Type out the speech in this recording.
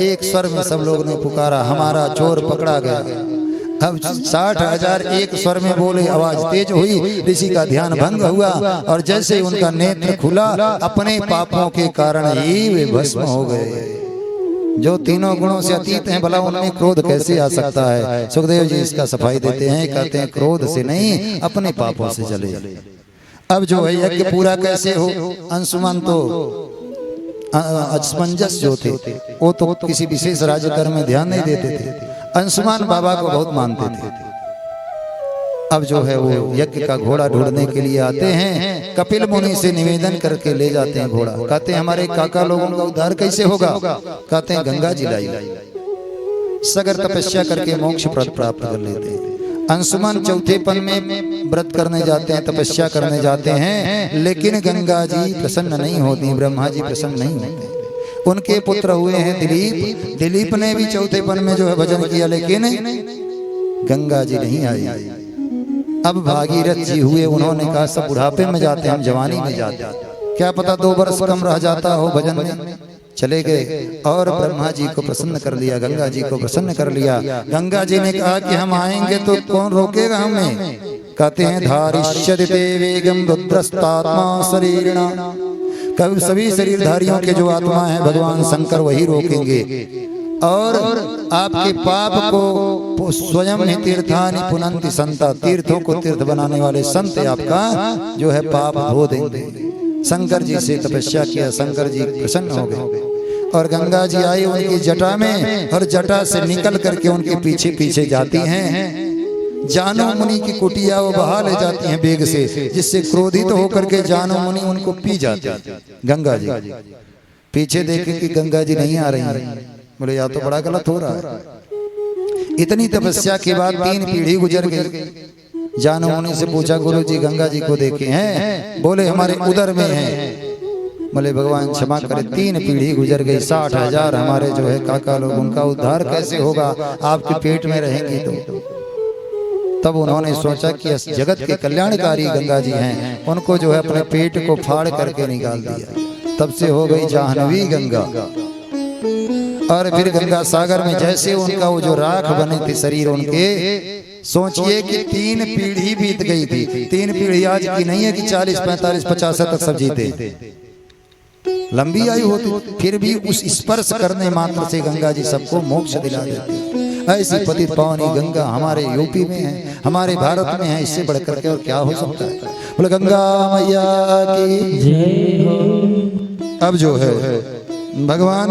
एक स्वर में सब लोग ने पुकारा, हमारा चोर पकड़ा गया। अब 60,000 एक स्वर में बोले, आवाज तेज हुई, ऋषि का ध्यान भंग हुआ और जैसे उनका नेत्र खुला, अपने पापों के कारण ही वे भस्म हो गए। जो तीनों गुणों से अतीत हैं, भला उनमें क्रोध कैसे आ सकता है? सुखदेव जी इसका सफाई देते हैं, कहते हैं क्रोध से नहीं, अपने पापों से जले। अब जो है यज्ञ पूरा कैसे हो? अंशुमन तो असमंजस जो थे वो तो किसी विशेष राज्यकर्म में ध्यान नहीं देते थे, अंशुमान बाबा को बहुत मानते थे। अब जो है वो यज्ञ का घोड़ा ढूंढने के लिए आते हैं, कपिल मुनि से निवेदन करके ले जाते हैं घोड़ा। कहते हैं हमारे काका लोगों का उद्धार कैसे होगा? कहते हैं गंगा जी लाई। सगर तपस्या करके मोक्ष प्राप्त कर लेते हैं। अंशुमन चौथेपन में व्रत करने जाते हैं, तपस्या करने जाते हैं, लेकिन गंगा जी प्रसन्न नहीं होती, ब्रह्मा जी प्रसन्न नहीं होते। उनके पुत्र हुए हैं दिलीप। दिलीप ने भी चौथेपन में जो है भजन किया, लेकिन गंगा जी नहीं आई। अब भागीरथ जी हुए, उन्होंने कहा सब बुढ़ापे में जाते, हम जवानी में जाते, क्या पता 2 वर्ष कम रह जाता हो भजन में। चले गए और ब्रह्मा जी को प्रसन्न कर लिया, गंगा जी को प्रसन्न कर लिया। गंगा जी ने कहा कि हम आएंगे तो कौन रोकेगा हमें? कहते हैं धारिष्यति ते वेगम रुद्रस्तात्मा शरीरिणा। कभी सभी शरीरधारियों के जो आत्मा है भगवान शंकर वही रोकेंगे और आपके पाप को स्वयं ही तीर्थानि पुनन्ति संता, तीर्थों को तीर्थ बनाने वाले संत आपका जो है पाप धो देंगे। शंकर जी से तपस्या किया, शंकर जी प्रसन्न हो गए और गंगा जी आई उनकी जटा में और जटा से निकल करके उनके पीछे पीछे जाती हैं। जानो मुनि की कुटिया वो बहा ले जाती हैं बेग से, जिससे क्रोधित तो होकर के जानो मुनि उनको पी जाते हैं। गंगा जी पीछे देखे कि गंगा जी नहीं आ रही हैं, बोले या तो बड़ा गलत हो रहा है। इतनी तपस्या के बाद 3 पीढ़ी गुजर गई। जानो मुनि से पूछा, गुरु जी गंगा जी को देखे हैं? बोले हमारे उदर में हैं। बोले भगवान क्षमा करे, 3 पीढ़ी गुजर गई, 60,000 हमारे जो है काका लोग, उनका उद्धार कैसे होगा? आपके पेट में रहेंगे तो। तब उन्होंने सोचा कि जगत के कल्याणकारी गंगा जी हैं, उनको जो है अपने पेट को फाड़ करके निकाल दिया। तब से हो गई जाह्नवी गंगा। और फिर गंगा सागर में जैसे उनका वो जो राख बने थे शरीर उनके, सोचिए कि 3 पीढ़ी बीत गई थी। 3 पीढ़ी आज की नहीं है कि 40, 45, 50 तक सब जीते, लंबी आयु होती, फिर भी उस स्पर्श करने मात्र से गंगा जी सबको मोक्ष दिला देती। ऐसी पतित पावनी गंगा हमारे यूपी में है, हमारे भारत में है, इससे बढ़कर के और क्या हो सकता है? बोले गंगा मैया की जय हो। अब जो है भगवान